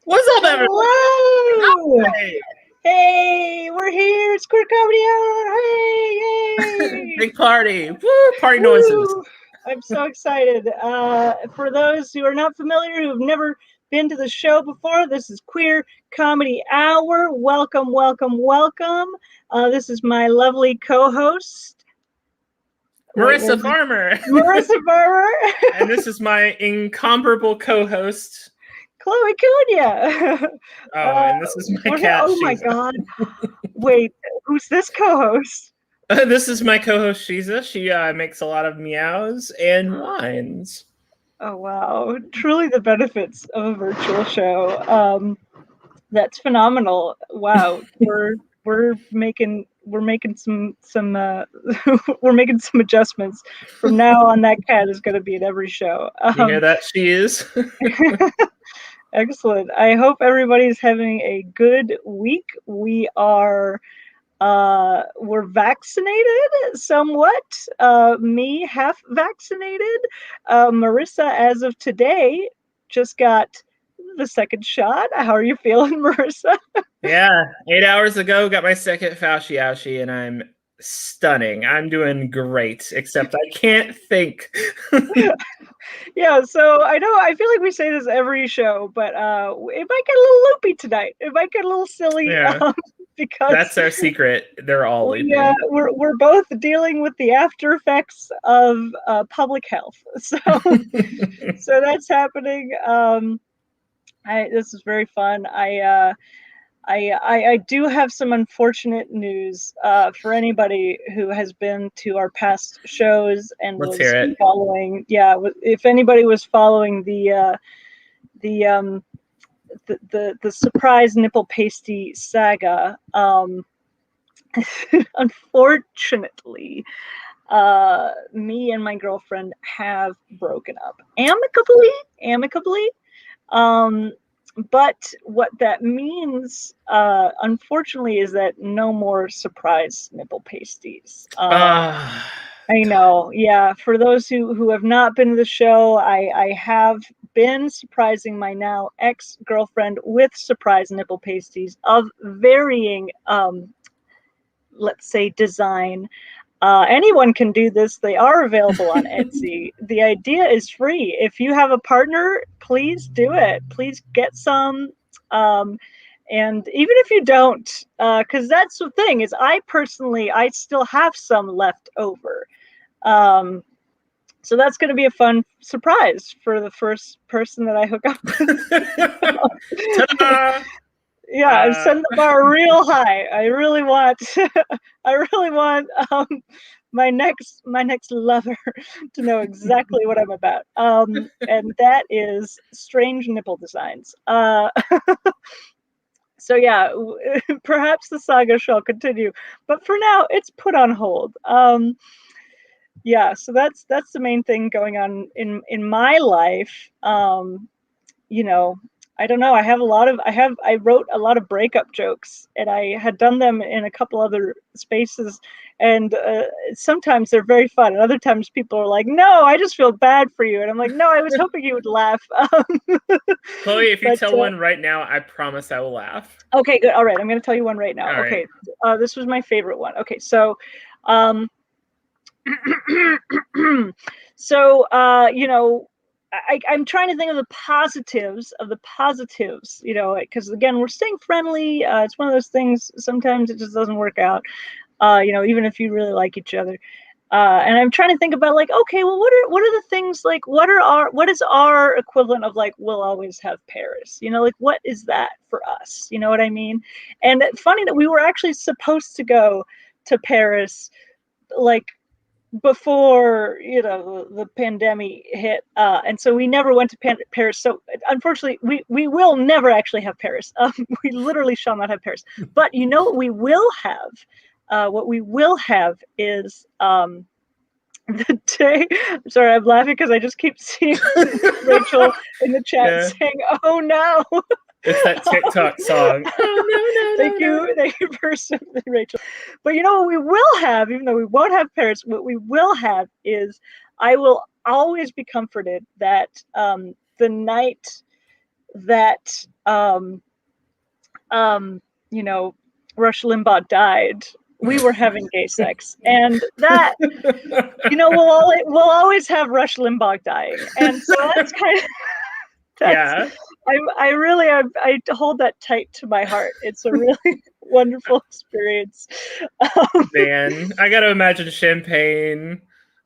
What's up, everyone? Hello! Hey, Hey, we're here. It's Queer Comedy Hour. Hey, yay! big party. Woo, party noises. Woo! I'm so excited. For those who are not familiar, who have never been to the show before, this is Queer Comedy Hour. Welcome, welcome, welcome. This is my lovely co-host, Marissa Farmer. Marissa Farmer. And this is my incomparable co-host, Chloé Cunha. and this is my cat. Oh my God. Wait, who's this co-host? This is my co-host, Shiza. She makes a lot of meows and whines. Oh, wow. Truly the benefits of a virtual show. That's phenomenal. Wow. We're making some we're making some adjustments. From now on, that cat is going to be in every show. You hear that? She is. Excellent. I hope everybody's having a good week. We are we're vaccinated somewhat. Me half vaccinated. Marissa, as of today, just got the second shot. How are you feeling, Marissa? Yeah, 8 hours ago, got my second Fauci, and I'm stunning. I'm doing great, except I can't think. Yeah, so I know, I feel like we say this every show, but it might get a little loopy tonight. It might get a little silly. Yeah. Because that's our secret. They're all loopy. Yeah, we're both dealing with the after effects of public health. So so that's happening. This is very fun. I do have some unfortunate news for anybody who has been to our past shows and Let's was hear it. following. Yeah, if anybody was following the surprise nipple pasty saga, unfortunately, me and my girlfriend have broken up amicably. But what that means, unfortunately, is that no more surprise nipple pasties. I know, yeah. For those who have not been to the show, I have been surprising my now ex-girlfriend with surprise nipple pasties of varying, let's say, design. Anyone can do this. They are available on Etsy. The idea is free. If you have a partner, please do it. Please get some. And even if you don't, because that's the thing, is I still have some left over. So that's going to be a fun surprise for the first person that I hook up with. Ta-da! Yeah, send the bar real high. I really want my next lover to know exactly what I'm about. And that is strange nipple designs. So yeah, perhaps the saga shall continue, but for now it's put on hold. Yeah, so that's the main thing going on in my life. You know, I don't know. I wrote a lot of breakup jokes, and I had done them in a couple other spaces. And sometimes they're very fun, and other times people are like, "No, I just feel bad for you," and I'm like, "No, I was hoping you would laugh." Chloe, if you tell one right now, I promise I will laugh. Okay, good. All right, I'm going to tell you one right now. All okay, right. This was my favorite one. Okay, so. So you know, I'm trying to think of the positives you know, because again, we're staying friendly. It's one of those things, sometimes it just doesn't work out, you know, even if you really like each other. And I'm trying to think about, like, okay, well, what are the things, like, what is our equivalent of, like, we'll always have Paris, you know, like, what is that for us, you know what I mean? And it's funny that we were actually supposed to go to Paris, like, before, you know, the pandemic hit, and so we never went to Paris. So unfortunately, we will never actually have Paris. We literally shall not have Paris. But you know what we will have? What we will have is the day. I'm sorry, I'm laughing because I just keep seeing Rachel in the chat saying, "Oh no." It's that TikTok song. Oh, no. Thank you for something, Rachel. But you know what we will have, even though we won't have Paris, what we will have is, I will always be comforted that the night that you know, Rush Limbaugh died, we were having gay sex, and that, you know, we'll always have Rush Limbaugh dying, and so that's kind of. Yeah. I hold that tight to my heart. It's a really wonderful experience. Man, I gotta imagine champagne,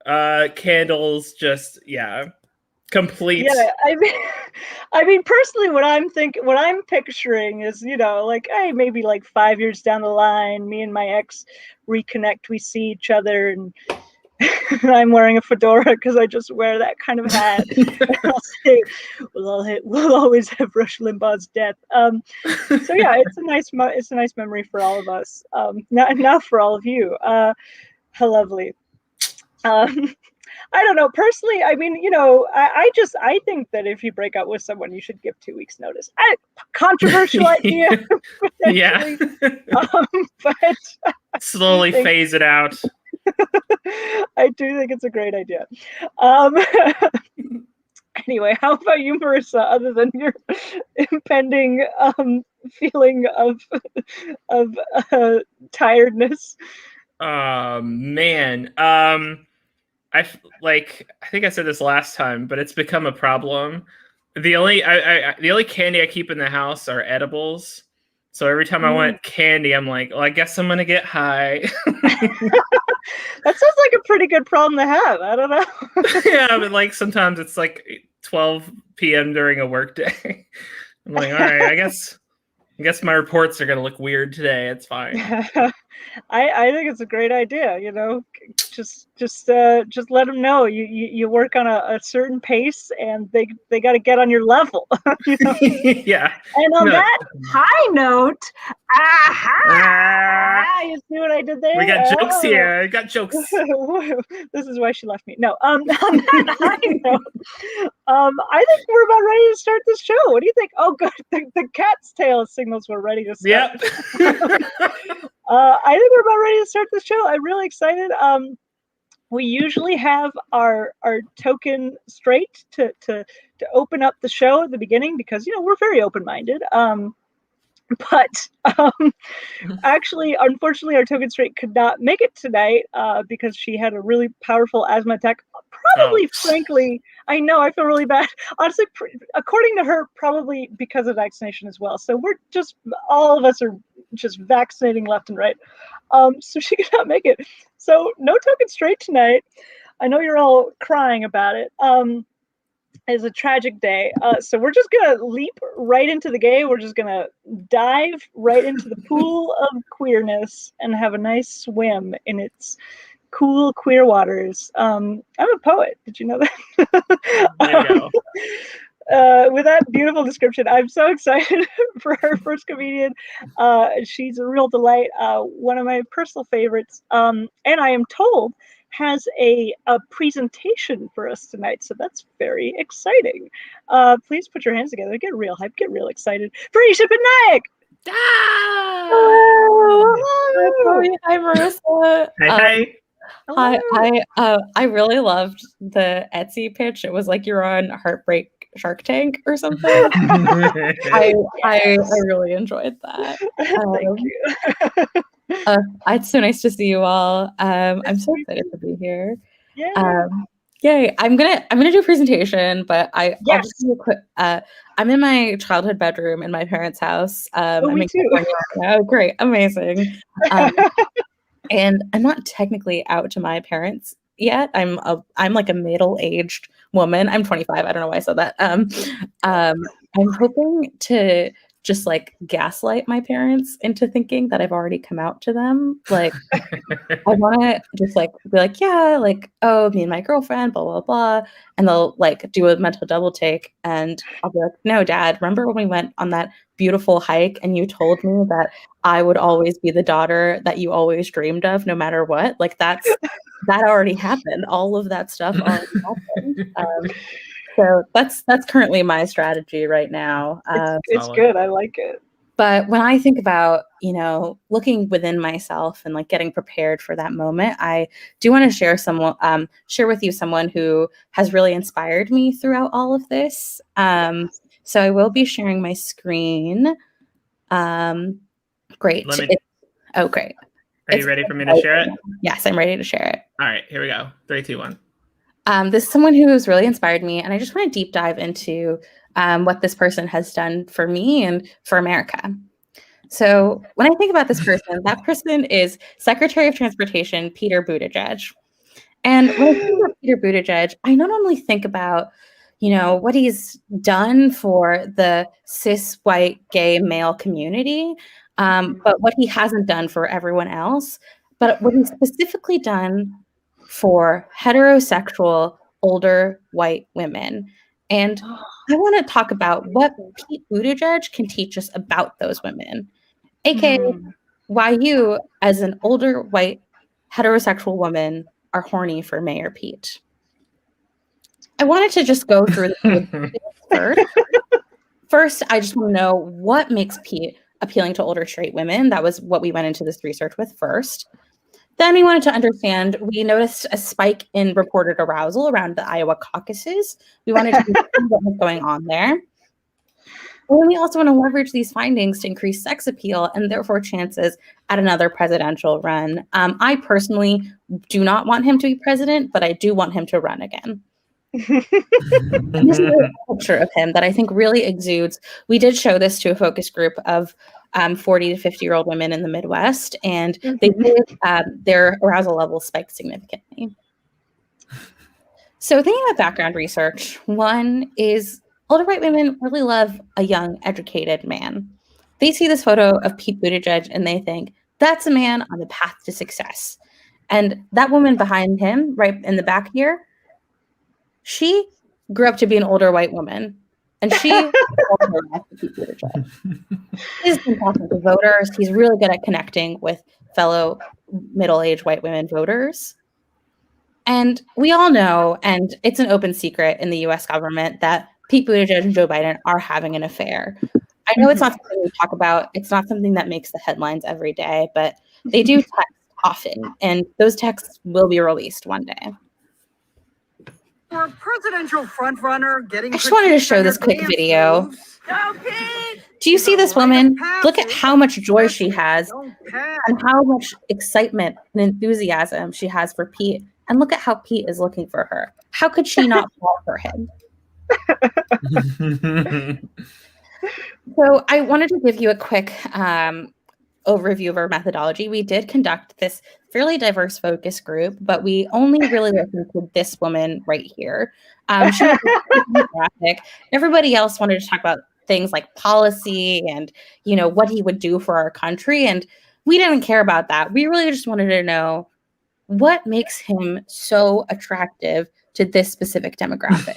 candles, just complete. Yeah, I mean, personally, what I'm picturing is, you know, like, hey, maybe like 5 years down the line, me and my ex reconnect, we see each other, and I'm wearing a fedora because I just wear that kind of hat. I'll say, we'll always have Rush Limbaugh's death. So yeah, it's a nice memory for all of us. Now for all of you. How lovely. I don't know. Personally, I mean, you know, I think that if you break up with someone, you should give 2 weeks notice. Controversial idea. Yeah. But slowly phase it out. I do think it's a great idea. Anyway, how about you, Marissa, other than your impending feeling of tiredness? Man. I think I said this last time, but it's become a problem. The only candy I keep in the house are edibles. So every time I want candy, I'm like, well, I guess I'm gonna get high. That sounds like a pretty good problem to have. I don't know. Yeah, but like sometimes it's like 12 p.m. during a work day. I'm like, all right, I guess I guess my reports are gonna look weird today. It's fine. I think it's a great idea. Just let them know you work on a certain pace, and they got to get on your level. Yeah. And on that high note, you see what I did there? We got jokes here. I got jokes. This is why she left me. No, on that high note, I think we're about ready to start this show. What do you think? Oh, good. The cat's tail signals we're ready to start. Yep. I think we're about ready to start the show. I'm really excited. We usually have our token straight to open up the show at the beginning because we're very open-minded. But actually, unfortunately, our token straight could not make it tonight because she had a really powerful asthma attack. Probably, frankly, I know I feel really bad. Honestly, according to her, probably because of vaccination as well. So all of us are just vaccinating left and right. So she could not make it. So no token straight tonight. I know you're all crying about it. It's a tragic day. So we're just gonna leap right into the game. We're just gonna dive right into the pool of queerness and have a nice swim in its cool queer waters. I'm a poet. Did you know that? There you go. With that beautiful description, I'm so excited for our first comedian. She's a real delight. One of my personal favorites. And I am told has a presentation for us tonight, so that's very exciting. Please put your hands together. Get real hype. Get real excited for Isha Patnaik. Hi, Chloé. Hi, Marissa. Hey. Hi. I really loved the Etsy pitch. It was like you're on Heartbreak Shark Tank or something. I really enjoyed that. Thank you. It's so nice to see you all. I'm so excited to be here. Yeah. Yay! I'm gonna do a presentation, but I'll Yes. just do a quick. I'm in my childhood bedroom in my parents' house. Me too. Oh, great, amazing. And I'm not technically out to my parents yet. I'm like a middle-aged woman. I'm 25. I don't know why I said that. I'm hoping to just like gaslight my parents into thinking that I've already come out to them. Like, I want to just like be like, yeah, like, oh, me and my girlfriend, blah, blah, blah. And they'll like do a mental double take. And I'll be like, no, Dad, remember when we went on that beautiful hike and you told me that I would always be the daughter that you always dreamed of no matter what? Like that already happened. All of that stuff already happened. So that's currently my strategy right now. It's good. I like it. But when I think about, looking within myself and like getting prepared for that moment, I do want to share with you someone who has really inspired me throughout all of this. So I will be sharing my screen. Great. Great. Are you ready for me to share it? Yes, I'm ready to share it. All right, here we go. 3, 2, 1. This is someone who has really inspired me, and I just want to deep dive into what this person has done for me and for America. So when I think about this person, that person is Secretary of Transportation Peter Buttigieg. And when I think about Peter Buttigieg, I not only think about, what he's done for the cis white gay male community, but what he hasn't done for everyone else, but what he's specifically done for heterosexual older white women. And I want to talk about what Pete Buttigieg can teach us about those women, aka why you, as an older white heterosexual woman, are horny for Mayor Pete. I wanted to just go through the first. First, I just want to know what makes Pete appealing to older straight women. That was what we went into this research with first. Then we wanted to understand, we noticed a spike in reported arousal around the Iowa caucuses. We wanted to see what was going on there. And we also want to leverage these findings to increase sex appeal and therefore chances at another presidential run. I personally do not want him to be president, but I do want him to run again. This is a picture of him that I think really exudes. We did show this to a focus group of 40 to 50-year-old women in the Midwest, and they did, their arousal levels spiked significantly. So thinking about background research, one is older white women really love a young, educated man. They see this photo of Pete Buttigieg and they think, that's a man on the path to success. And that woman behind him, right in the back here, she grew up to be an older white woman. And she Pete Buttigieg. He's been talking to voters. He's really good at connecting with fellow middle-aged white women voters. And we all know, and it's an open secret in the US government, that Pete Buttigieg and Joe Biden are having an affair. I know it's not something we talk about. It's not something that makes the headlines every day, but they do text often, and those texts will be released one day. For a presidential frontrunner getting... I just wanted to show this quick video. Do you see this woman? Look at how much joy she has and how much excitement and enthusiasm she has for Pete. And look at how Pete is looking for her. How could she not fall for him? So I wanted to give you a quick overview of our methodology. We did conduct this fairly diverse focus group, but we only really listened to this woman right here. She was demographic. Everybody else wanted to talk about things like policy and, you know, what he would do for our country. And we didn't care about that. We really just wanted to know what makes him so attractive to this specific demographic.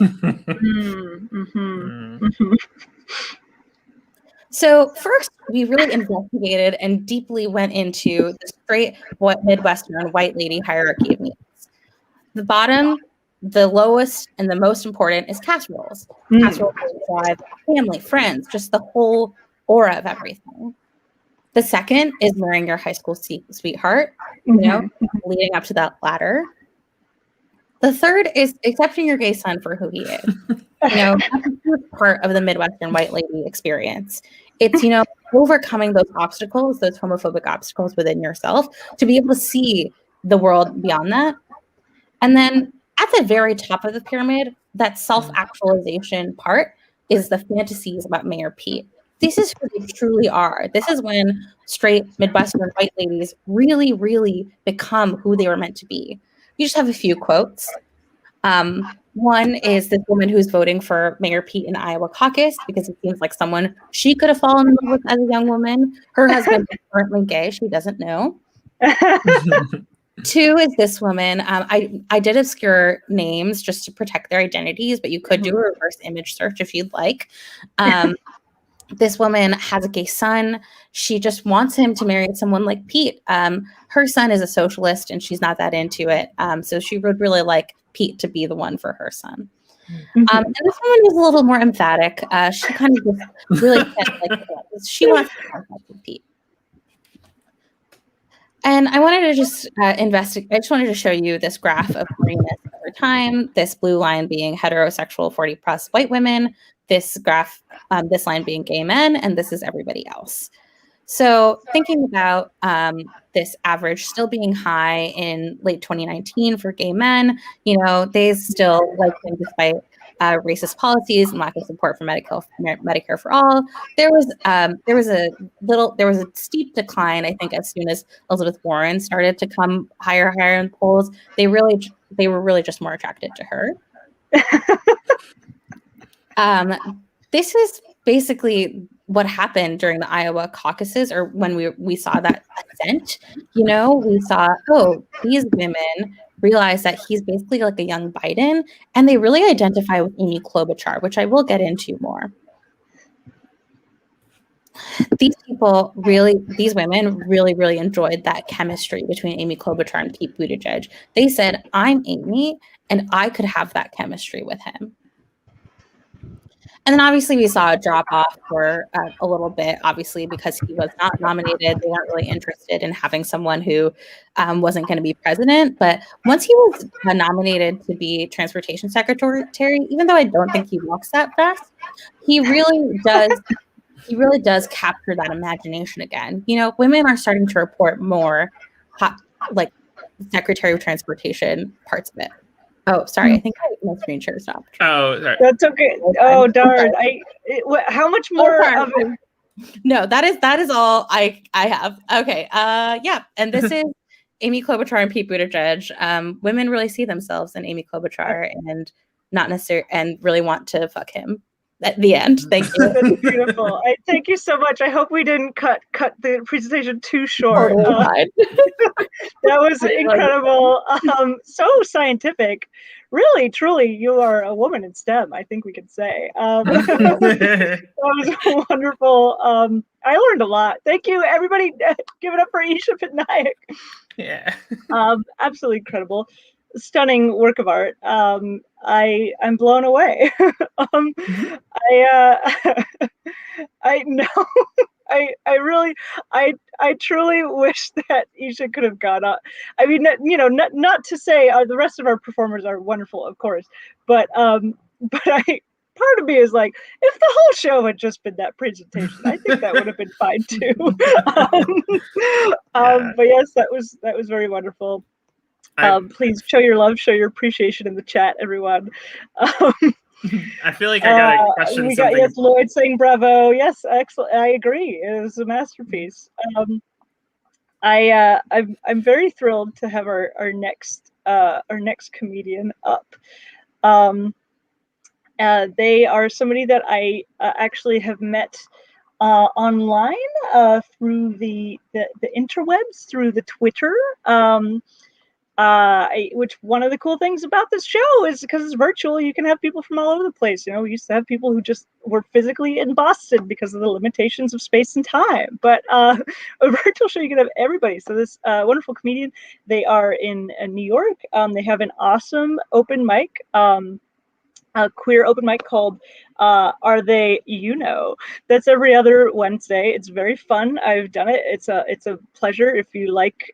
So first, we really investigated and deeply went into the straight Midwestern white lady hierarchy of needs. The bottom, the lowest, and the most important is casseroles. Casseroles drive family, friends, just the whole aura of everything. The second is marrying your high school sweetheart, you know, leading up to that ladder. The third is accepting your gay son for who he is. You know, that's a huge part of the Midwestern white lady experience. It's, you know, overcoming those obstacles, those homophobic obstacles within yourself to be able to see the world beyond that. And then at the very top of the pyramid, that self-actualization part is the fantasies about Mayor Pete. This is who they truly are. This is when straight Midwestern white ladies really, really become who they were meant to be. You just have a few quotes. One is this woman who's voting for Mayor Pete in the Iowa caucus because it seems like someone she could have fallen in love with as a young woman. Her husband is currently gay. She doesn't know. Two is this woman. I did obscure names just to protect their identities, but you could do a reverse image search if you'd like. This woman has a gay son. She just wants him to marry someone like Pete. Her son is a socialist and she's not that into it. So she would really like Pete to be the one for her son. And this woman was a little more emphatic. She kind of just really said, like, she wants to contact with Pete. And I wanted to just investigate. I just wanted to show you this graph of horniness over time. This blue line being heterosexual 40+ white women. This graph, this line being gay men, and this is everybody else. So thinking about this average still being high in late 2019 for gay men, you know, they still like him despite racist policies and lack of support for Medicare for all. There was a steep decline, I think, as soon as Elizabeth Warren started to come higher in polls. They were really just more attracted to her. This is basically what happened during the Iowa caucuses, or when we saw that ascent. You know, we saw, oh, these women realize that he's basically like a young Biden, and they really identify with Amy Klobuchar, which I will get into more. These women really enjoyed that chemistry between Amy Klobuchar and Pete Buttigieg. They said, I'm Amy, and I could have that chemistry with him. And then obviously we saw a drop off for a little bit, obviously, because he was not nominated. They weren't really interested in having someone who wasn't going to be president. But once he was nominated to be transportation secretary, even though I don't think he walks that fast, he really does capture that imagination again. You know, women are starting to report more like Secretary of Transportation parts of it. Oh, sorry. I think my screen share stopped. Oh, sorry. That's okay. Oh, darn. How much more of it? No, that is all I have. Okay. Yeah. And this is Amy Klobuchar and Pete Buttigieg. Women really see themselves in Amy Klobuchar and not necessarily, and really want to fuck him. at the end. Thank you. That's beautiful. Thank you so much. I hope we didn't cut the presentation too short. Totally fine. That was incredible. So scientific. Really, truly, you are a woman in STEM, I think we could say. That was wonderful. I learned a lot. Thank you, everybody. Give it up for Isha Patnaik. Yeah. Absolutely incredible. Stunning work of art. I'm blown away. I know. I truly wish that Isha could have gone up. I mean, not to say the rest of our performers are wonderful, of course, but part of me is like, if the whole show had just been that presentation, I think that would have been fine too. But yes, that was very wonderful. Please show your love, show your appreciation in the chat, everyone. I feel like I got a question. We got, yes, Lloyd saying bravo. Yes, excellent. I agree. It was a masterpiece. I'm very thrilled to have our next comedian up. They are somebody that I actually have met online through the interwebs, through the Twitter. Which one of the cool things about this show is because it's virtual, you can have people from all over the place. We used to have people who just were physically in Boston because of the limitations of space and time. But a virtual show, you can have everybody. So this wonderful comedian, they are in New York. They have an awesome open mic. A queer open mic called Are They That's every other Wednesday. It's very fun. I've done it. It's a pleasure. If you like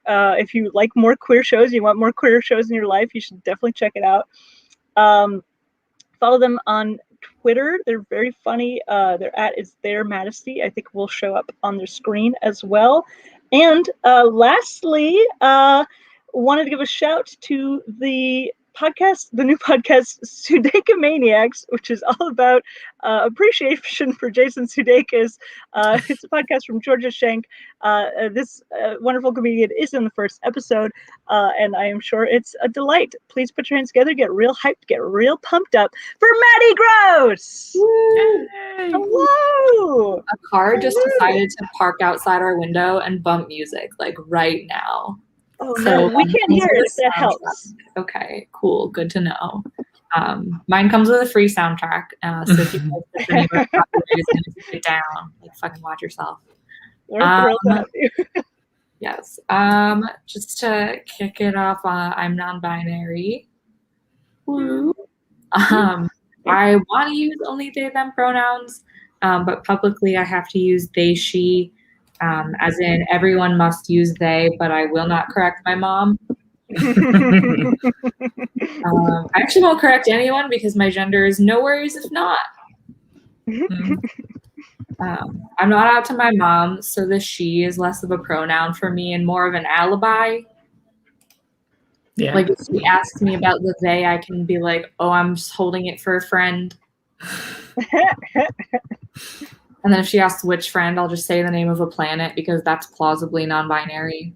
more queer shows, you want more queer shows in your life, you should definitely check it out. Follow them on Twitter. They're very funny. Their @ is their Majesty. I think will show up on their screen as well. And lastly, wanted to give a shout to the new podcast Sudeikis Maniacs, which is all about appreciation for Jason Sudeikis. It's a podcast from Georgia Schenk. This wonderful comedian is in the first episode, and I am sure it's a delight. Please put your hands together, get real hyped, get real pumped up for Maddy Gross! Yay. Hello! A car just decided to park outside our window and bump music, like right now. Oh no, we can't hear it if that helps. Okay, cool. Good to know. Mine comes with a free soundtrack. So if you guys put the name of the copyright is going to take it down. Like, fucking watch yourself. We're thrilled to have you. Yes. Just to kick it off, I'm non-binary. Woo. I want to use only they, them pronouns, but publicly I have to use they, she. As in, everyone must use they, but I will not correct my mom. I actually won't correct anyone because my gender is no worries if not. I'm not out to my mom, so the she is less of a pronoun for me and more of an alibi. Yeah. Like if she asks me about the they, I can be like, oh, I'm just holding it for a friend. And then if she asks which friend, I'll just say the name of a planet because that's plausibly non-binary.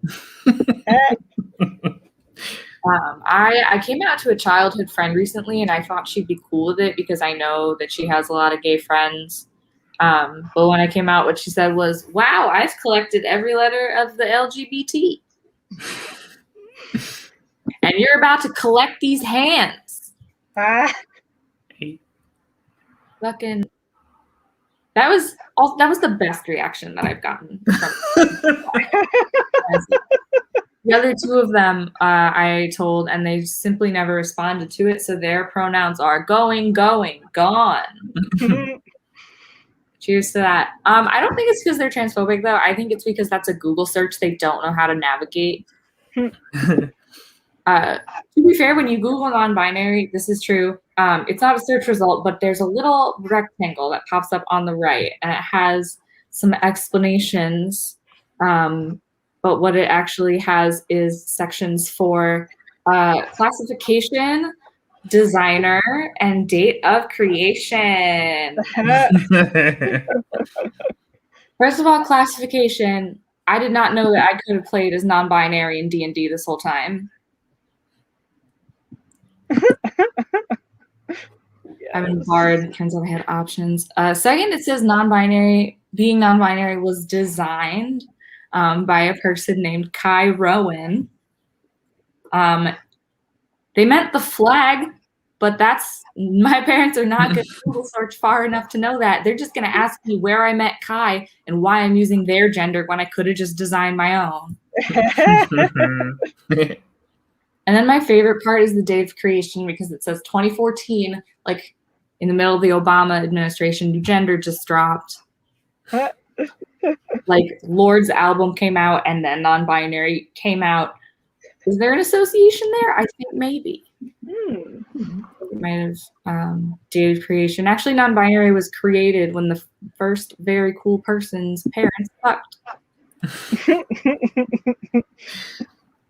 I came out to a childhood friend recently, and I thought she'd be cool with it because I know that she has a lot of gay friends. But when I came out, what she said was, wow, I've collected every letter of the LGBT. And you're about to collect these hands. Fucking... That was the best reaction that I've gotten from the other two of them I told, and they simply never responded to it, so their pronouns are going, gone. Cheers to that. I don't think it's because they're transphobic, though. I think it's because that's a Google search they don't know how to navigate. To be fair, when you Google non-binary, this is true. It's not a search result, but there's a little rectangle that pops up on the right, and it has some explanations. But what it actually has is sections for classification, designer, and date of creation. First of all, classification. I did not know that I could have played as non-binary in D&D this whole time. I've been barred. Turns out I had options. Second, it says non-binary. Being non-binary was designed by a person named Kai Rowan. They meant the flag, but my parents are not going to Google search far enough to know that. They're just going to ask me where I met Kai and why I'm using their gender when I could have just designed my own. And then my favorite part is the date of creation because it says 2014, like in the middle of the Obama administration, new gender just dropped. Like Lord's album came out and then non-binary came out. Is there an association there? I think maybe. It might have date of creation. Actually, non-binary was created when the first very cool person's parents fucked.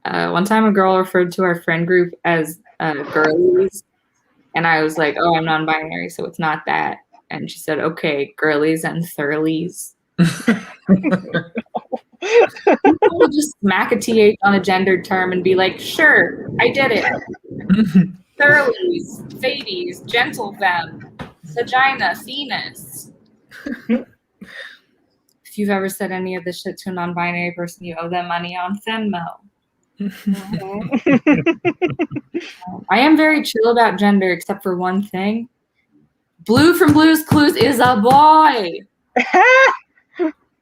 One time a girl referred to our friend group as girlies, and I was like, oh, I'm non-binary, so it's not that. And she said, okay, girlies and thurlies. People will just smack a TH on a gendered term and be like, sure, I did it. Thurlies, fades, gentle femme, vagina, Venus. If you've ever said any of this shit to a non-binary person, you owe them money on Venmo. I am very chill about gender, except for one thing. Blue from Blue's Clues is a boy.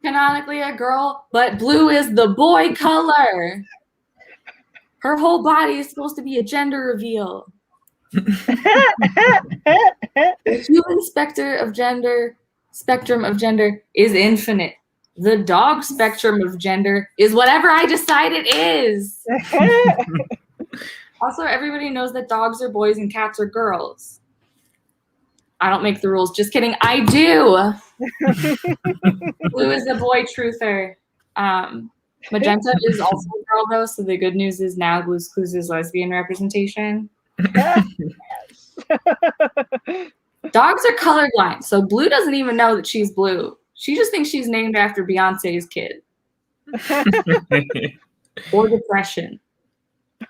Canonically a girl, but blue is the boy color. Her whole body is supposed to be a gender reveal. The human spectrum of gender is infinite. The dog spectrum of gender is whatever I decide it is. Also, everybody knows that dogs are boys and cats are girls. I don't make the rules. Just kidding. I do. Blue is the boy truther. Magenta is also a girl, though, so the good news is now Blue's Clues is lesbian representation. Dogs are colorblind, so Blue doesn't even know that she's blue. She just thinks she's named after Beyonce's kid. Or depression.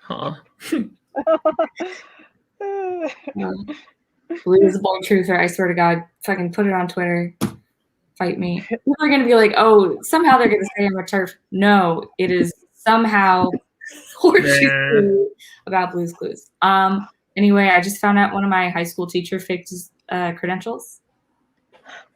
Huh. Blue is a boy truther. I swear to God. Fucking put it on Twitter. Fight me. People are going to be like, oh, somehow they're going to say I'm a TERF. No, it is somehow horseshoe about Blue's Clues. Anyway, I just found out one of my high school teacher faked his credentials.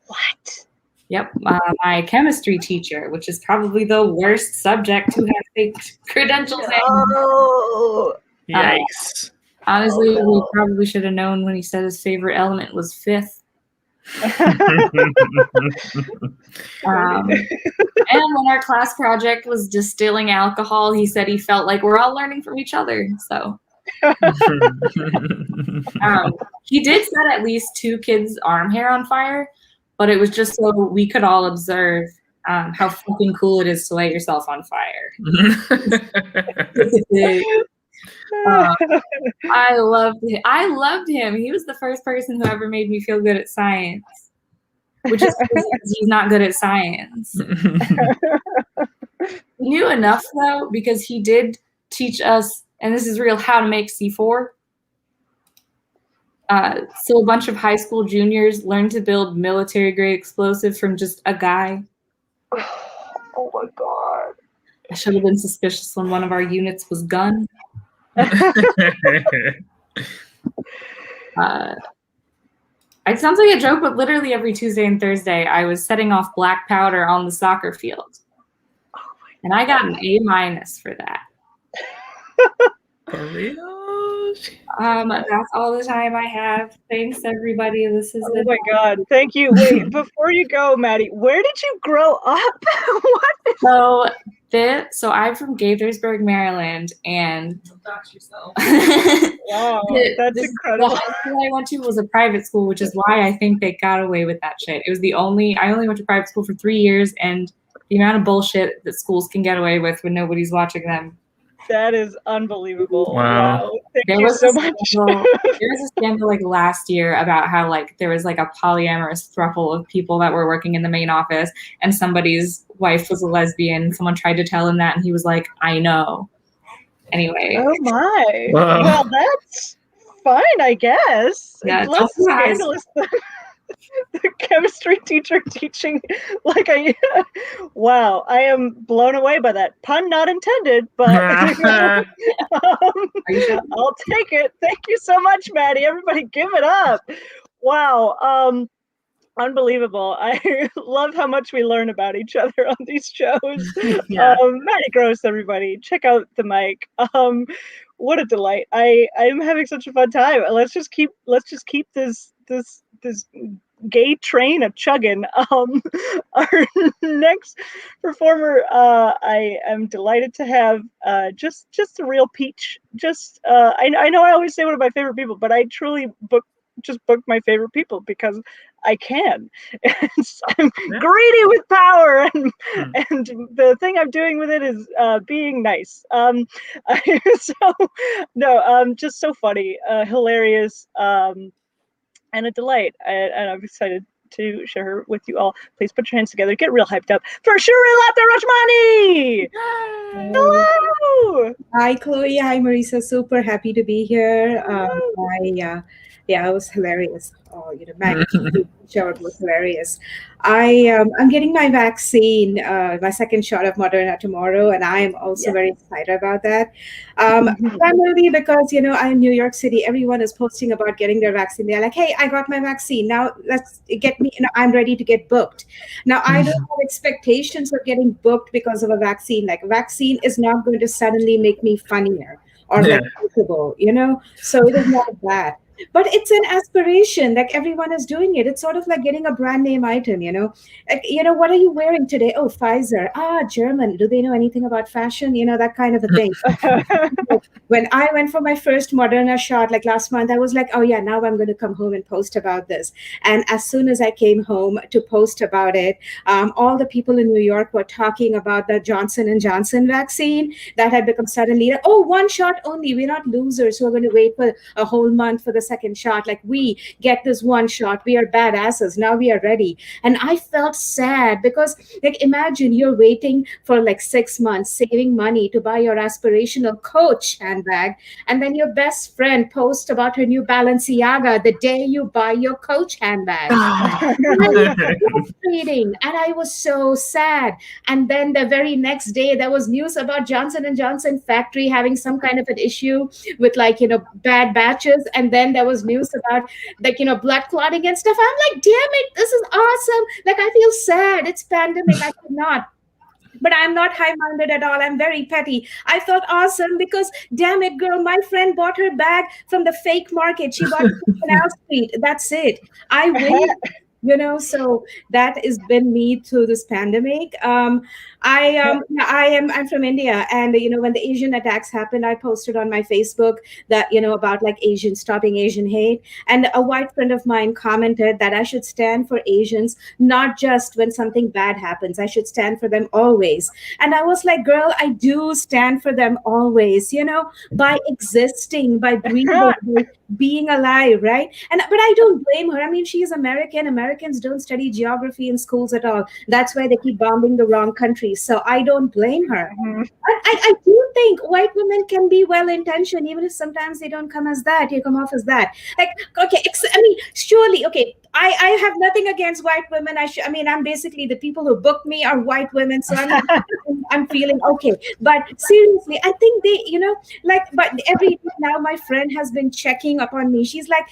What? Yep, my chemistry teacher, which is probably the worst subject to have faked credentials in. Oh, Yikes. Honestly, we probably should have known when he said his favorite element was fifth. And when our class project was distilling alcohol, he said he felt like we're all learning from each other. So he did set at least 2 kids' arm hair on fire, but it was just so we could all observe how fucking cool it is to light yourself on fire. I loved him. He was the first person who ever made me feel good at science, which is because he's not good at science. He knew enough, though, because he did teach us, and this is real, how to make C4. So a bunch of high school juniors learned to build military-grade explosive from just a guy. oh my God. I should have been suspicious when one of our units was gunned. It sounds like a joke, but literally every Tuesday and Thursday, I was setting off black powder on the soccer field. And I got an A- for that. For real? That's all the time I have. Thanks, everybody. This is Oh my God. Thank you. Wait, before you go, Maddy, where did you grow up? What? So I'm from Gaithersburg, Maryland, and Wow, that's incredible. The high school I went to was a private school, which is why I think they got away with that shit. It was I only went to private school for 3 years, and the amount of bullshit that schools can get away with when nobody's watching them. That is unbelievable. Wow. Thank you so much. There was a scandal like last year about how like there was like a polyamorous throuple of people that were working in the main office, and somebody's wife was a lesbian. Someone tried to tell him that, and he was like, I know. Anyway. Oh my. Wow. Well, that's fine, I guess. Yeah, It's less don't ask. scandalous than the chemistry teacher teaching. Wow, I am blown away by that. Pun not intended, but Are you sure? I'll take it. Thank you so much, Maddy. Everybody give it up. Wow. Unbelievable. I love how much we learn about each other on these shows. Yeah. Maddy Gross, everybody. Check out the mic. What a delight. I am having such a fun time. Let's just keep this gay train a chugging. Our next performer, I am delighted to have just a real peach. I know I always say one of my favorite people, but I truly booked my favorite people because I can. I'm greedy with power, and the thing I'm doing with it is being nice. Just so funny, hilarious, and a delight. And I'm excited to share her with you all. Please put your hands together. Get real hyped up for Srilatha Rajamani. Hello. Hi, Chloe. Hi, Marissa. Super happy to be here. It was hilarious. Maggie show was hilarious. I'm getting my vaccine, my second shot of Moderna tomorrow, and I am also very excited about that. Primarily because I'm in New York City. Everyone is posting about getting their vaccine. They're like, "Hey, I got my vaccine. Now let's get me. I'm ready to get booked." Now I don't have expectations of getting booked because of a vaccine. Like a vaccine is not going to suddenly make me funnier or likable, So it is not that. But it's an aspiration, like everyone is doing it. It's sort of like getting a brand name item, what are you wearing today? Oh, Pfizer. German. Do they know anything about fashion? That kind of a thing. When I went for my first Moderna shot, like last month, I was like, oh yeah, now I'm going to come home and post about this. And as soon as I came home to post about it, all the people in New York were talking about the Johnson & Johnson vaccine that had become suddenly, oh, one shot only. We're not losers who are going to wait for a whole month for the second shot. Like, we get this one shot. We are badasses. Now we are ready. And I felt sad because, like, imagine you're waiting for like 6 months, saving money to buy your aspirational Coach handbag, and then your best friend posts about her new Balenciaga the day you buy your Coach handbag. And I was so sad. And then the very next day, there was news about Johnson & Johnson factory having some kind of an issue with bad batches. And then there was news about blood clotting and stuff. I'm like, damn it, this is awesome. Like, I feel sad. It's pandemic. I could not. But I'm not high-minded at all. I'm very petty. I felt awesome because, damn it, girl, my friend bought her bag from the fake market. She bought it from Canal Street. That's it. I win. So that has been me through this pandemic. I'm from India, and when the Asian attacks happened, I posted on my Facebook that about like stopping Asian hate, and a white friend of mine commented that I should stand for Asians not just when something bad happens. I should stand for them always. And I was like, girl, I do stand for them always. By existing, by breathing, by being alive, right? But I don't blame her. I mean, she is American. Americans don't study geography in schools at all. That's why they keep bombing the wrong countries. So I don't blame her. I do think white women can be well-intentioned, even if sometimes they don't come as that. You come off as that. Like, okay, surely, okay, I have nothing against white women. I'm basically, the people who book me are white women. So I'm feeling okay. But seriously, I think they, but every day now my friend has been checking up on me. She's like,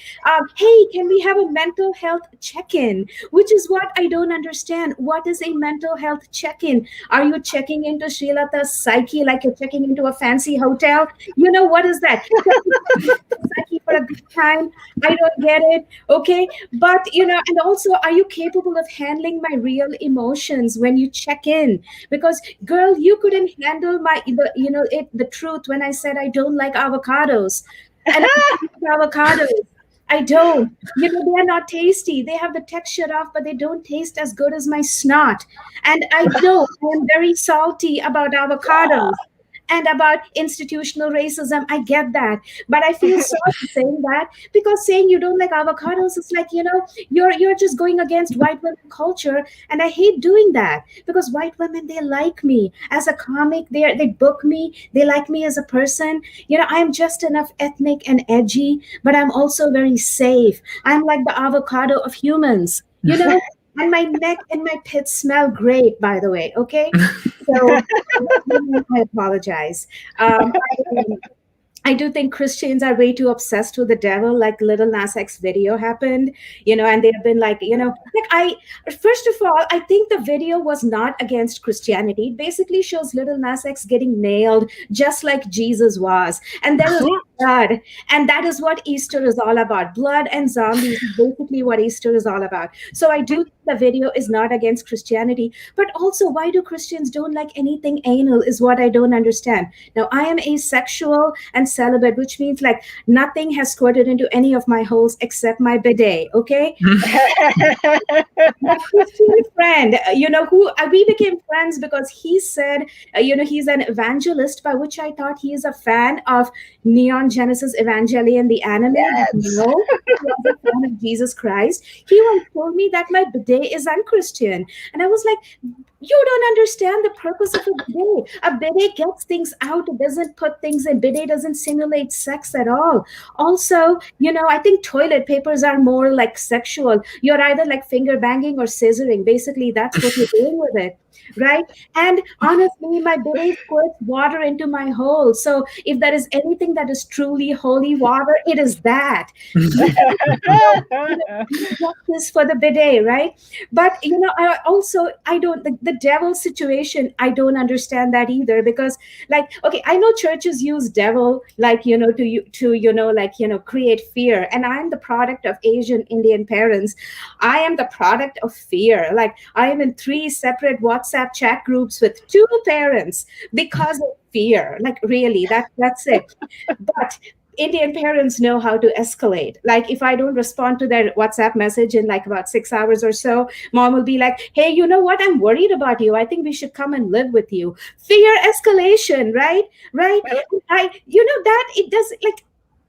hey, can we have a mental health check-in? Which is what I don't understand. What is a mental health check-in? Are you checking into Srilatha's psyche like you're checking into a fancy hotel? What is that? Psyche for a good time? I don't get it. Okay. But, and also, are you capable of handling my real emotions when you check in? Because, girl, you couldn't handle the truth when I said I don't like avocados. And I like avocados. I don't. They are not tasty. They have the texture off, but they don't taste as good as my snot. And I am very salty about avocados. and about institutional racism. I get that. But I feel sorry saying that, because saying you don't like avocados is like, you're just going against white women culture. And I hate doing that, because white women, they like me as a comic. They book me. They like me as a person. I'm just enough ethnic and edgy, but I'm also very safe. I'm like the avocado of humans, and my neck and my pits smell great, by the way. Okay. So I apologize. I do think Christians are way too obsessed with the devil, like Little Nas X video happened, and they've been like, first of all, I think the video was not against Christianity. It basically shows Little Nas X getting nailed just like Jesus was. And there is blood. And that is what Easter is all about. Blood and zombies is basically what Easter is all about. So I do think the video is not against Christianity. But also, why do Christians don't like anything anal is what I don't understand. Now, I am asexual and celibate, which means like nothing has squirted into any of my holes except my bidet. Okay. My Christian friend, who we became friends because he said, he's an evangelist, by which I thought he is a fan of Neon Genesis Evangelion, the anime. Yes. No, he was a fan of Jesus Christ. He once told me that my bidet is unchristian. And I was like, you don't understand the purpose of a bidet. A bidet gets things out. It doesn't put things in. Bidet doesn't simulate sex at all. Also, I think toilet papers are more like sexual. You're either like finger banging or scissoring. Basically, that's what you're doing with it. Right? And honestly, my bidet squirts water into my hole. So if there is anything that is truly holy water, it is that. Justice for the bidet, right? But I don't the devil situation. I don't understand that either, because I know churches use devil to create fear, and I'm the product of Asian Indian parents. I am the product of fear. Like, I am in 3 separate WhatsApp chat groups with 2 parents because of fear. Like, really, that's it. But Indian parents know how to escalate. Like, if I don't respond to their WhatsApp message in like about 6 hours or so, mom will be like, hey, you know what? I'm worried about you. I think we should come and live with you. Fear escalation, right? Right. That it does, like,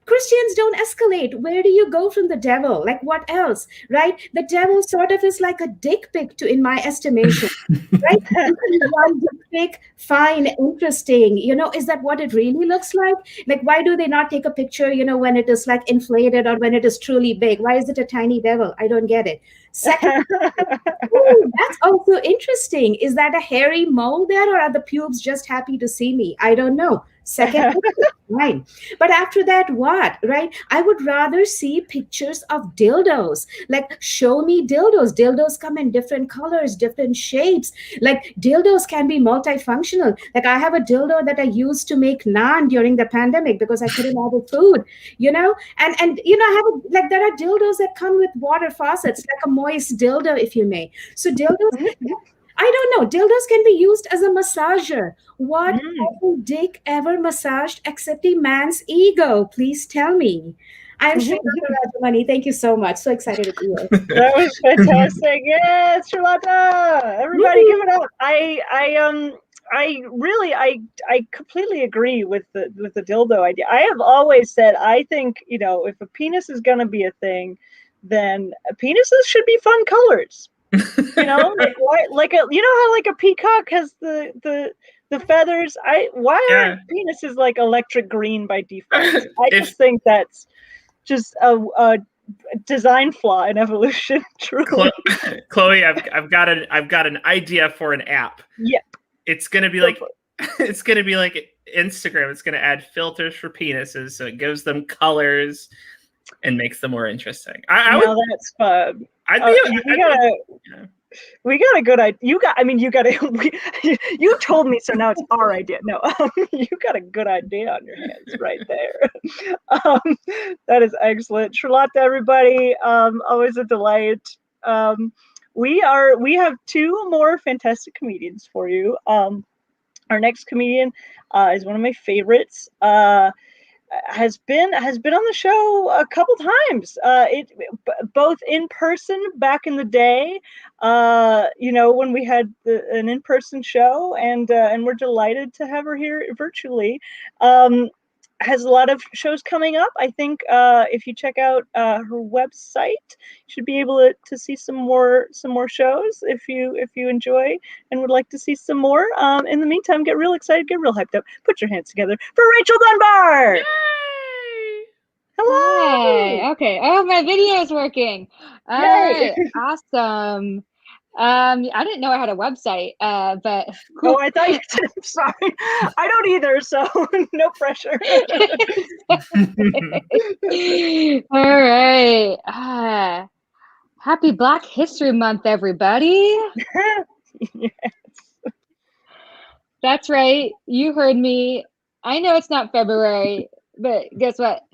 Christians don't escalate. Where do you go from the devil? Like, what else, right? The devil sort of is like a dick pic in my estimation, right? One dick pic, fine, interesting. Is that what it really looks like? Like, why do they not take a picture, when it is like inflated or when it is truly big? Why is it a tiny devil? I don't get it. Second, that's also interesting. Is that a hairy mole there, or are the pubes just happy to see me? I don't know. Second, fine. But after that, what, right? I would rather see pictures of dildos. Like, show me dildos. Dildos come in different colors, different shapes. Like, dildos can be multifunctional. Like, I have a dildo that I used to make naan during the pandemic because I couldn't order food, and I have there are dildos that come with water faucets, like a moist dildo, if you may. So dildos, I don't know. Dildos can be used as a massager. What dick ever massaged except a man's ego? Please tell me. I'm Srilatha Rajamani. Thank you so much. So excited to be here. That was fantastic. Yes, Srilatha. Everybody give it up. I completely agree with the dildo idea. I have always said, I think, if a penis is gonna be a thing, then penises should be fun colors. How like a peacock has the feathers. Why aren't penises like electric green by default? I just think that's just a design flaw in evolution. Truly, Chloe, I've got an idea for an app. Yeah, it's gonna be like Instagram. It's gonna add filters for penises, so it gives them colors and makes them more interesting. That's fun. We got a good idea. You told me, so now it's our idea. No, you got a good idea on your hands right there. That is excellent. Srilatha, everybody, always a delight. We have 2 more fantastic comedians for you. Our next comedian is one of my favorites. has been on the show a couple times. Both in person back in the day, when we had an in-person show, and we're delighted to have her here virtually. Has a lot of shows coming up. I think if you check out her website, you should be able to see some more shows if you enjoy and would like to see some more. In the meantime, get real excited, get real hyped up. Put your hands together for Rachel Dunbar. Yay! Hello. Hi. Okay. Oh, my video is working. All Yay. right. Awesome. I didn't know I had a website, but cool. Oh, I thought you did. Sorry, I don't either, so no pressure. All right. Happy Black History Month, everybody. Yes. That's right. You heard me. I know it's not February, but guess what?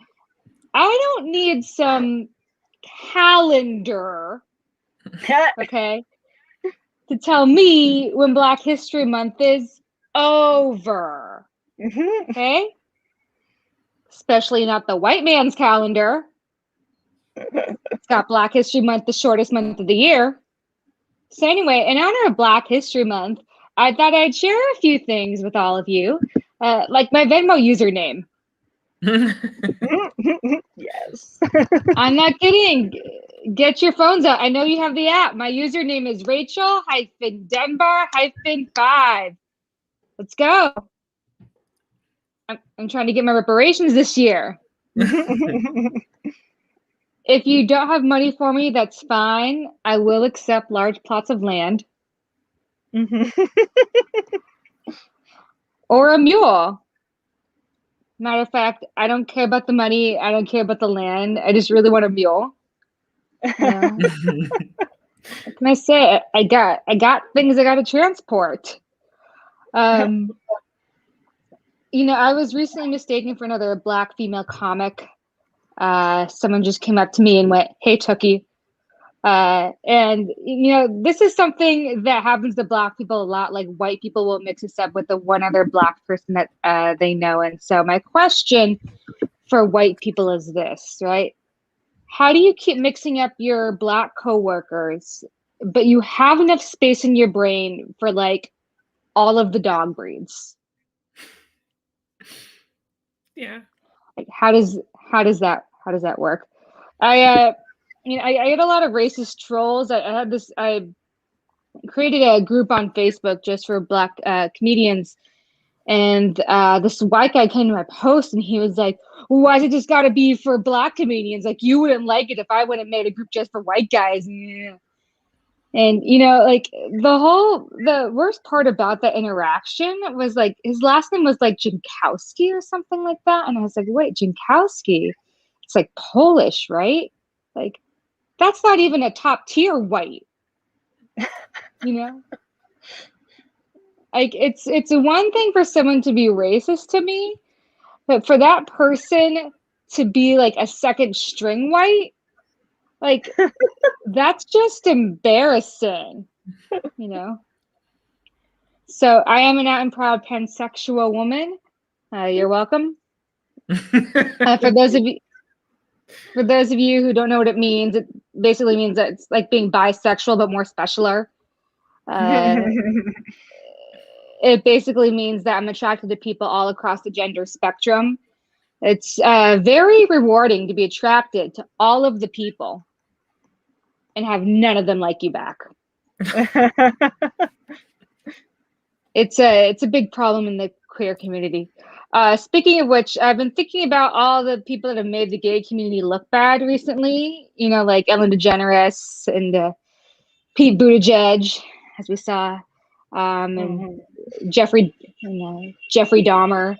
I don't need some calendar, okay, to tell me when Black History Month is over. Okay? Especially not the white man's calendar. It's got Black History Month, the shortest month of the year. So anyway, in honor of Black History Month, I thought I'd share a few things with all of you, like my Venmo username. Yes. I'm not kidding. Get your phones out. I know you have the app. My username is Rachel-Dunbar-5. Let's go. I'm trying to get my reparations this year. If you don't have money for me, that's fine. I will accept large plots of land. Or a mule. Matter of fact, I don't care about the money. I don't care about the land. I just really want a mule. What can I say? I got things I got to transport. I was recently mistaken for another Black female comic. Someone just came up to me and went, "Hey, Tookie." And this is something that happens to Black people a lot. Like, white people will mix us up with the one other Black person that they know. And so my question for white people is this, right? How do you keep mixing up your Black coworkers, but you have enough space in your brain for like all of the dog breeds? Yeah. Like, how does that work? I get a lot of racist trolls. I created a group on Facebook just for Black comedians, and this white guy came to my post and he was like, "Why does it just got to be for Black comedians? Like, you wouldn't like it if I went and made a group just for white guys." And like the worst part about that interaction was like his last name was like Jankowski or something like that, and I was like, "Wait, Jankowski? It's like Polish, right? Like, that's not even a top tier white." Like, it's one thing for someone to be racist to me, but for that person to be like a second string white, like, that's just embarrassing, So I am an out and proud pansexual woman. You're welcome. For those of you who don't know what it means, it basically means that it's like being bisexual but more specialer. It basically means that I'm attracted to people all across the gender spectrum. It's very rewarding to be attracted to all of the people and have none of them like you back. It's a big problem in the queer community. Speaking of which, I've been thinking about all the people that have made the gay community look bad recently. Like Ellen DeGeneres and Pete Buttigieg, as we saw, and Jeffrey Dahmer.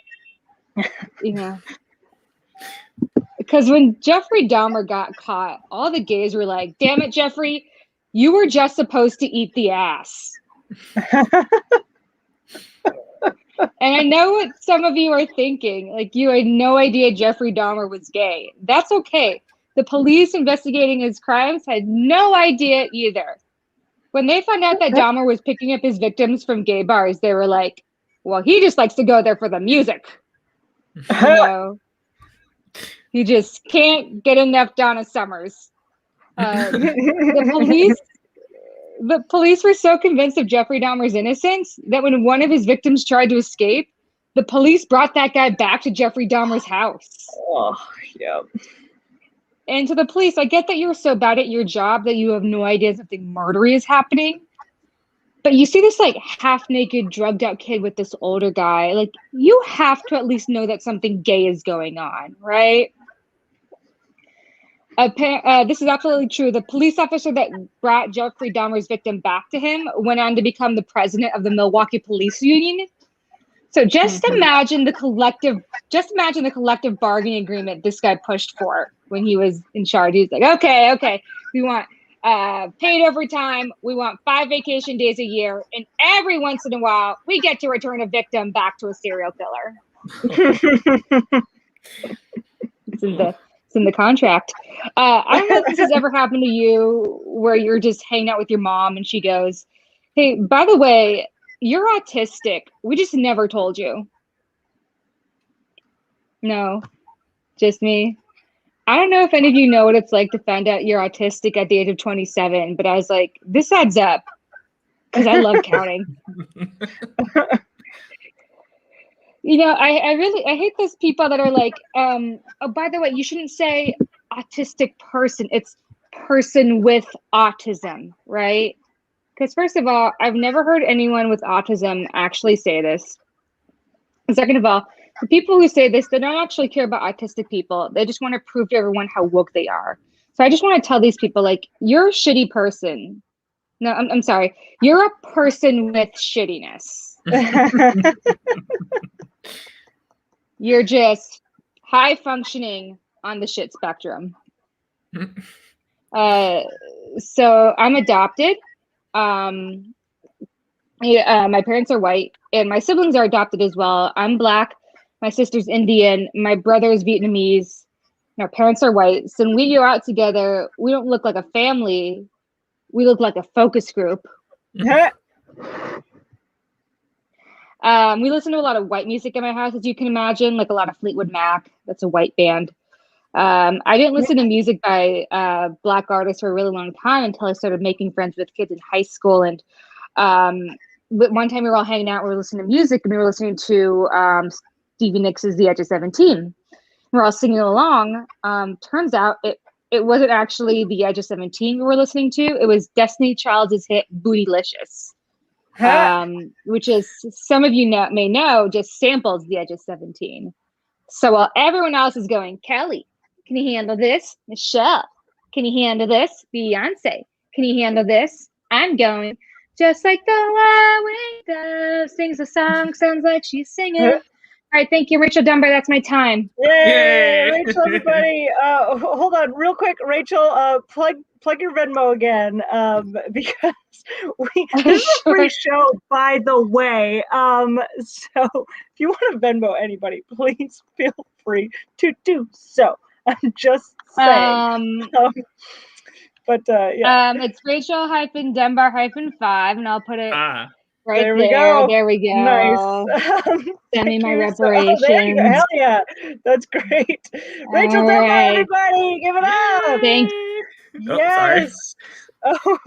Because when Jeffrey Dahmer got caught, all the gays were like, "Damn it, Jeffrey, you were just supposed to eat the ass." And I know what some of you are thinking. Like, you had no idea Jeffrey Dahmer was gay. That's okay. The police investigating his crimes had no idea either. When they found out that Dahmer was picking up his victims from gay bars, they were like, "Well, he just likes to go there for the music." You just can't get enough Donna Summers. The police were so convinced of Jeffrey Dahmer's innocence that when one of his victims tried to escape, the police brought that guy back to Jeffrey Dahmer's house. Oh, yeah. And to the police, I get that you're so bad at your job that you have no idea something murdery is happening. But you see this like half-naked, drugged-out kid with this older guy. Like, you have to at least know that something gay is going on, right? This is absolutely true. The police officer that brought Jeffrey Dahmer's victim back to him went on to become the president of the Milwaukee Police Union. So just imagine the collective bargaining agreement this guy pushed for when he was in charge. He's like, okay, we want paid overtime. We want 5 vacation days a year, and every once in a while, we get to return a victim back to a serial killer. It's in the contract. I don't know if this has ever happened to you, where you're just hanging out with your mom and she goes, "Hey, by the way, you're autistic. We just never told you." No, just me. I don't know if any of you know what it's like to find out you're autistic at the age of 27, but I was like, this adds up because I love counting. You know, I hate those people that are like, oh, by the way, you shouldn't say autistic person. It's person with autism, right? Because first of all, I've never heard anyone with autism actually say this. And second of all, the people who say this, they don't actually care about autistic people. They just want to prove to everyone how woke they are. So I just want to tell these people, like, you're a shitty person. No, I'm sorry. You're a person with shittiness. You're just high functioning on the shit spectrum. So I'm adopted. My parents are white, and my siblings are adopted as well. I'm Black. My sister's Indian. My brother is Vietnamese. And our parents are white. So when we go out together, we don't look like a family. We look like a focus group. We listen to a lot of white music in my house, as you can imagine, like a lot of Fleetwood Mac. That's a white band. I didn't listen to music by Black artists for a really long time until I started making friends with kids in high school. And one time we were all hanging out, we were listening to music, and we were listening to Stevie Nicks' The Edge of 17. We're all singing along. Turns out it wasn't actually The Edge of 17 we were listening to. It was Destiny Child's hit Bootylicious. Which is, some of you may know, just samples The Edge of 17. So while everyone else is going, Kelly, can you handle this? Michelle, can you handle this? Beyonce, can you handle this? I'm going, just like the highway does, sings a song, sounds like she's singing. All right, thank you, Rachel Dunbar. That's my time. Yay! Rachel, everybody. Hold on, real quick, Rachel. Plug your Venmo again, because this is a free show, by the way. So if you want to Venmo anybody, please feel free to do so. I'm just saying. Yeah. It's Rachel-Dunbar-5, and I'll put it. Right there. There we go. Nice. Send me my reparations. There you go. Hell yeah. That's great. Rachel Dunbar, everybody. Give it up. Thanks. Yes. Oh,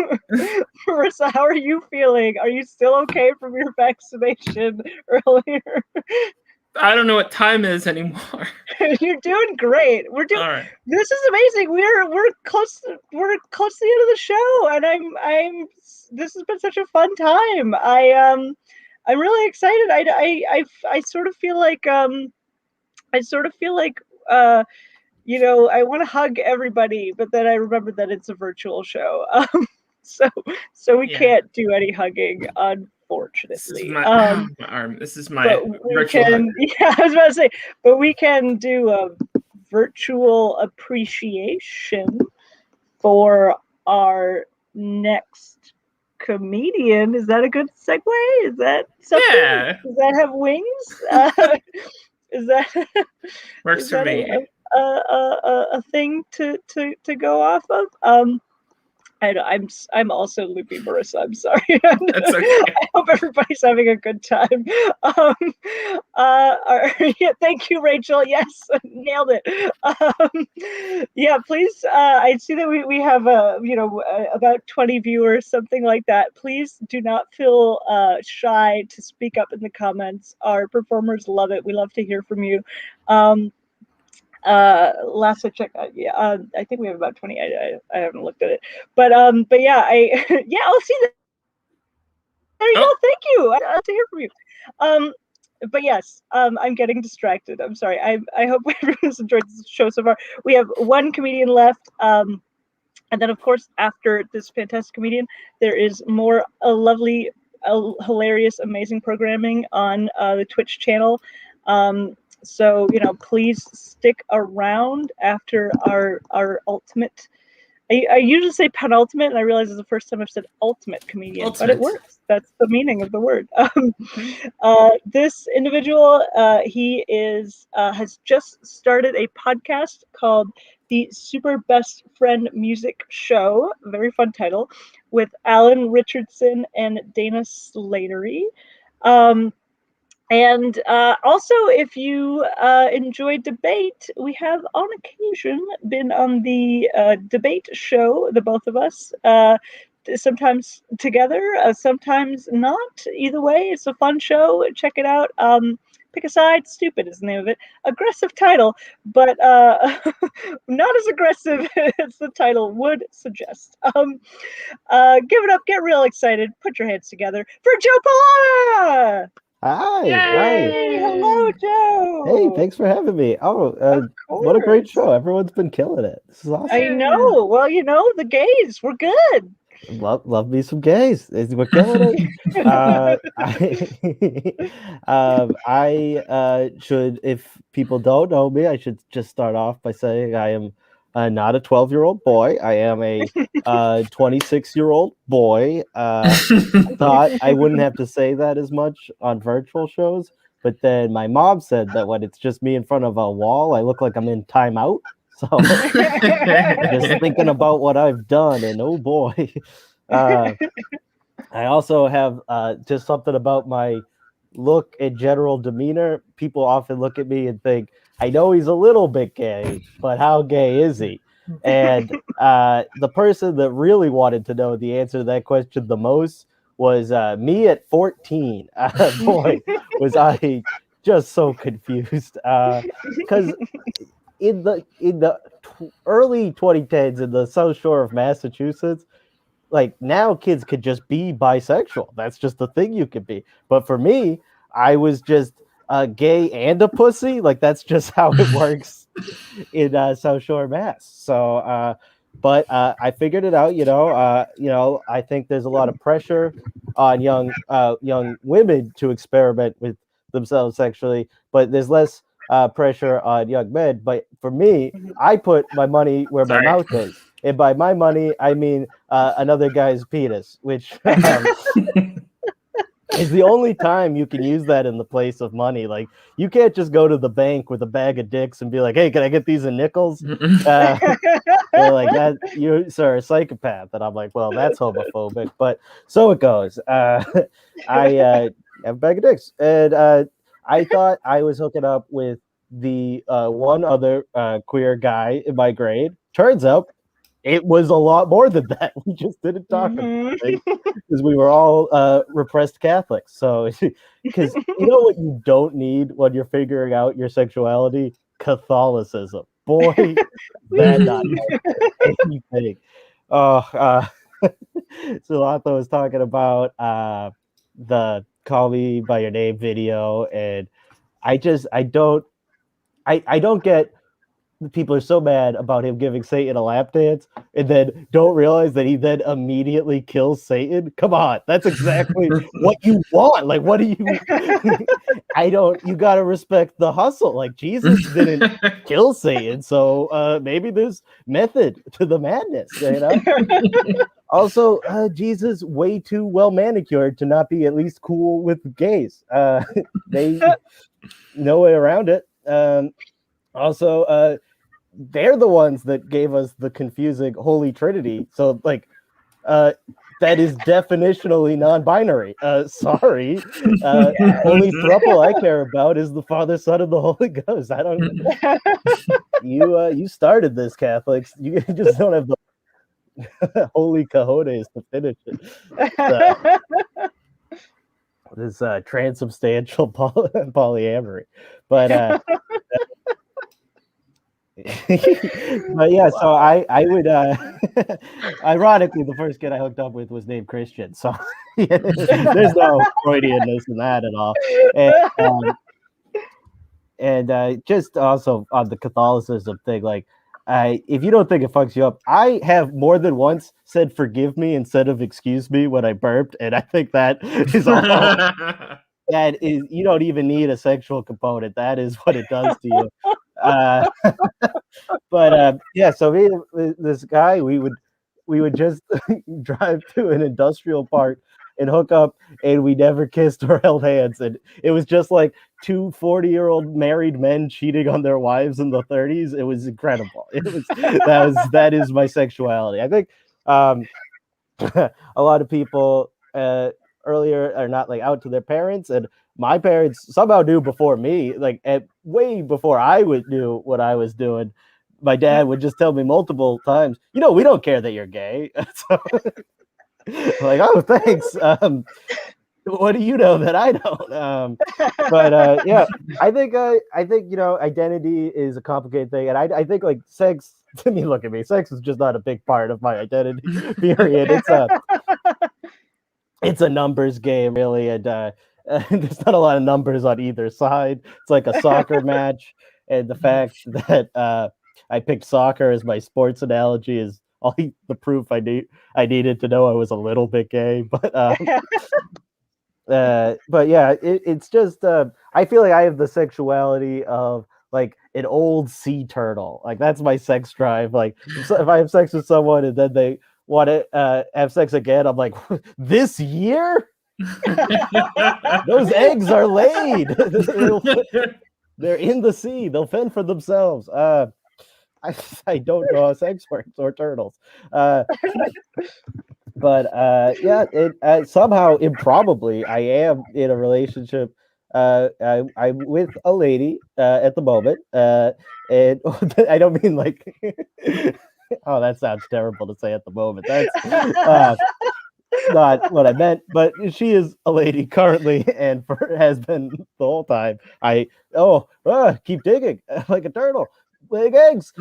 Marissa, how are you feeling? Are you still okay from your vaccination earlier? I don't know what time is anymore. You're doing great. We're doing. All right. This is amazing. We're close. We're close to the end of the show, and I'm. This has been such a fun time. I'm really excited. I sort of feel like you know, I want to hug everybody, but then I remembered that it's a virtual show. So we can't do any hugging, unfortunately. This is my virtual hug. Yeah, I was about to say, but we can do a virtual appreciation for our next comedian. Is that a good segue? Is that something? Yeah. Does that have wings? Is that works for me? A thing to go off of? I'm also loopy, Marissa. I'm sorry. That's okay. I hope everybody's having a good time. Yeah, thank you, Rachel. Yes, nailed it. Yeah, please. I see that we have about 20 viewers, something like that. Please do not feel shy to speak up in the comments. Our performers love it. We love to hear from you. Last I checked, I think we have about 20. I haven't looked at it, but yeah, yeah, I'll see that. There you go. Thank you. I'd love to hear from you. But yes, I'm getting distracted. I'm sorry. I hope everyone's enjoyed this show so far. We have one comedian left. And then, of course, after this fantastic comedian, there is more lovely, hilarious, amazing programming on the Twitch channel. So, please stick around after our ultimate. I usually say penultimate, and I realize it's the first time I've said ultimate comedian, but it works. That's the meaning of the word. This individual, he has just started a podcast called the Super Best Friend Music Show. Very fun title, with Alan Richardson and Dana Slatery. And also, if you enjoy debate, we have on occasion been on the debate show, the both of us, sometimes together, sometimes not. Either way, it's a fun show. Check it out. Pick a side. Stupid is the name of it. Aggressive title, but not as aggressive as the title would suggest. Give it up. Get real excited. Put your hands together for Joe Palana. Hi. Yay! Hello, Joe. Hey, thanks for having me. Oh, what a great show. Everyone's been killing it. This is awesome. I know. Well, the gays, we're good. Love me some gays. We're killing it. I should, if people don't know me, I should just start off by saying I am not a 12-year-old boy. I am a 26-year-old boy. I thought I wouldn't have to say that as much on virtual shows, but then my mom said that when it's just me in front of a wall, I look like I'm in timeout. So just thinking about what I've done, and oh boy. I also have just something about my look and general demeanor. People often look at me and think, I know he's a little bit gay, but how gay is he? And the person that really wanted to know the answer to that question the most was me at 14. Boy, was I just so confused. Because in the early 2010s in the South Shore of Massachusetts, like now kids could just be bisexual. That's just the thing you could be. But for me, I was just gay and a pussy. Like that's just how it works in South Shore, Mass. So, but I figured it out. I think there's a lot of pressure on young women to experiment with themselves sexually, but there's less pressure on young men. But for me, I put my money where my mouth is, and by my money, I mean another guy's penis, which is the only time you can use that in the place of money. Like you can't just go to the bank with a bag of dicks and be like, "Hey, can I get these in nickels?" They're like, "That you, sir, are a psychopath." And I'm like, "Well, that's homophobic," but so it goes. I have a bag of dicks, and I thought I was hooking up with the one other queer guy in my grade. Turns out it was a lot more than that. We just didn't talk about it because we were all repressed Catholics. So, because you know what you don't need when you're figuring out your sexuality? Catholicism. Boy, that not anything. Srilatha was talking about the Call Me by Your Name video, and I don't get people are so mad about him giving Satan a lap dance and then don't realize that he then immediately kills Satan. Come on, that's exactly what you want. Like, what do you you gotta respect the hustle. Like Jesus didn't kill Satan, so maybe there's method to the madness, Also, Jesus way too well manicured to not be at least cool with gays. They no way around it. Also, they're the ones that gave us the confusing Holy Trinity. So, like, that is definitionally non-binary. Sorry. Only throuple I care about is the Father, Son, and the Holy Ghost. I don't. You started this, Catholics. You just don't have the holy cojones to finish it. This transubstantial polyamory, but but yeah, so I would ironically the first kid I hooked up with was named Christian, so there's no Freudianness in that at all. And just also on the Catholicism thing, like if you don't think it fucks you up, I have more than once said forgive me instead of excuse me when I burped, and I think that is all. That is, you don't even need a sexual component. That is what it does to you. But yeah, so me and this guy, we would just drive to an industrial park and hook up, and we never kissed or held hands, and it was just like two 40-year-old married men cheating on their wives in the 30s. It was incredible. That is my sexuality. I think a lot of people earlier are not like out to their parents, and my parents somehow knew before me, like way before I knew what I was doing. My dad would just tell me multiple times, we don't care that you're gay. So, like, oh, thanks. What do you know that I don't? But yeah, I think identity is a complicated thing, and I think like sex. I mean, look at me. Sex is just not a big part of my identity. Period. It's a numbers game, really, and there's not a lot of numbers on either side. It's like a soccer match, and the fact that I picked soccer as my sports analogy is all the proof I needed to know I was a little bit gay. But yeah, it's just I feel like I have the sexuality of like an old sea turtle. Like that's my sex drive. Like if I have sex with someone and then they want to have sex again, I'm like, this year? Those eggs are laid. They're in the sea. They'll fend for themselves. I don't know how sex works or turtles. But yeah, somehow improbably I am in a relationship. I'm with a lady at the moment, and I don't mean like. Oh, that sounds terrible to say at the moment. That's not what I meant. But she is a lady currently, and has been the whole time. Keep digging like a turtle. Laying eggs.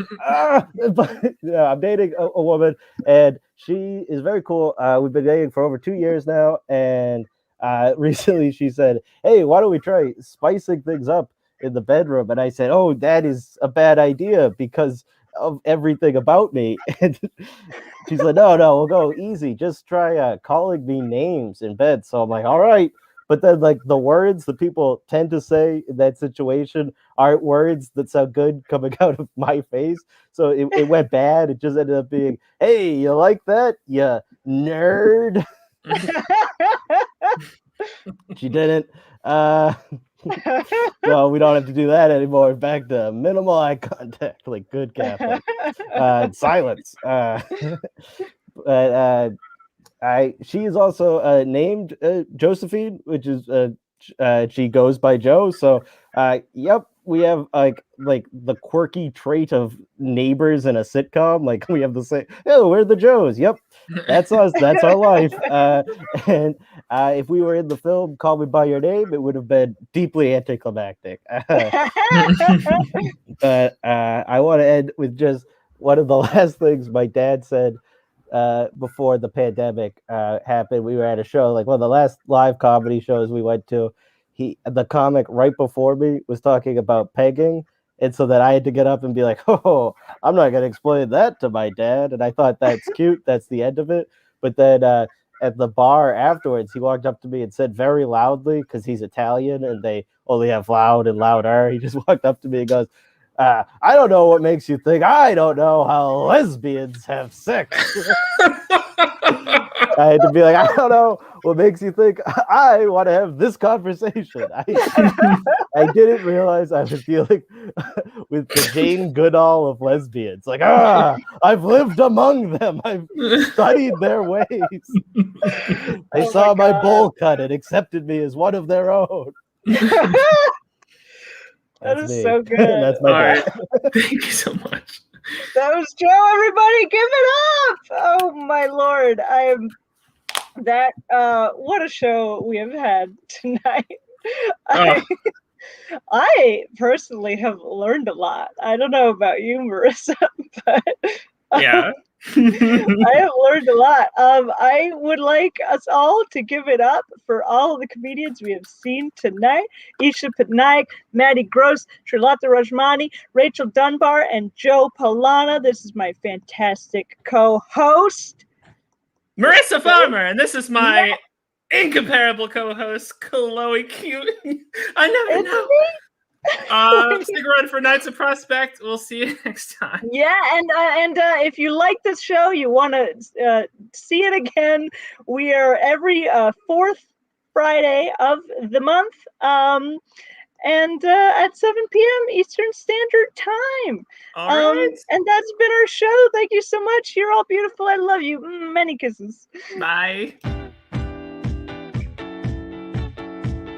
But yeah, I'm dating a woman, and she is very cool. We've been dating for over 2 years now, and recently she said, "Hey, why don't we try spicing things up in the bedroom?" And I said, "Oh, that is a bad idea because of everything about me." And she said, "No, we'll go easy. Just try calling me names in bed." So I'm like, "All right." But then, like, the words that people tend to say in that situation aren't words that sound good coming out of my face. So it went bad. It just ended up being, "Hey, you like that? You nerd." She didn't. Well, we don't have to do that anymore. Back to minimal eye contact, like good Catholic. Silence. But she is also named Josephine, which is she goes by Joe. So yep, we have like the quirky trait of neighbors in a sitcom. Like we have the same. Oh, we're the Joes. Yep, that's us. That's our life. And if we were in the film Call Me by Your Name, it would have been deeply anticlimactic. But I want to end with just one of the last things my dad said. Before the pandemic happened, we were at a show, like one of the last live comedy shows we went to. The comic right before me was talking about pegging, and so that I had to get up and be like, "Oh, I'm not going to explain that to my dad." And I thought that's cute. That's the end of it. But then at the bar afterwards, he walked up to me and said very loudly, because he's Italian and they only have loud and louder. He just walked up to me and goes, "I don't know what makes you think I don't know how lesbians have sex." I had to be like, I don't know what makes you think I want to have this conversation. I didn't realize I would be like with the Jane Goodall of lesbians. Like, I've lived among them. I've studied their ways. They saw my bowl cut and accepted me as one of their own. That is me. so good. That's my All right. bowl. Thank you so much. That was Joe. Everybody, give it up! Oh my lord, what a show we have had tonight. I personally have learned a lot. I don't know about you, Marissa, but Yeah. I have learned a lot. I would like us all to give it up for all of the comedians we have seen tonight. Isha Patnaik, Maddy Gross, Srilatha Rajamani, Rachel Dunbar, and Joe Palana. This is my fantastic co-host, Marissa Farmer, and this is my incomparable co-host, Chloé Cute. I never know. Stick around for Nights of Prospect. We'll see you next time. Yeah, and if you like this show, you want to see it again, we are every fourth Friday of the month, and at 7 p.m. Eastern Standard Time. All right. And that's been our show. Thank you so much. You're all beautiful. I love you. Many kisses. Bye.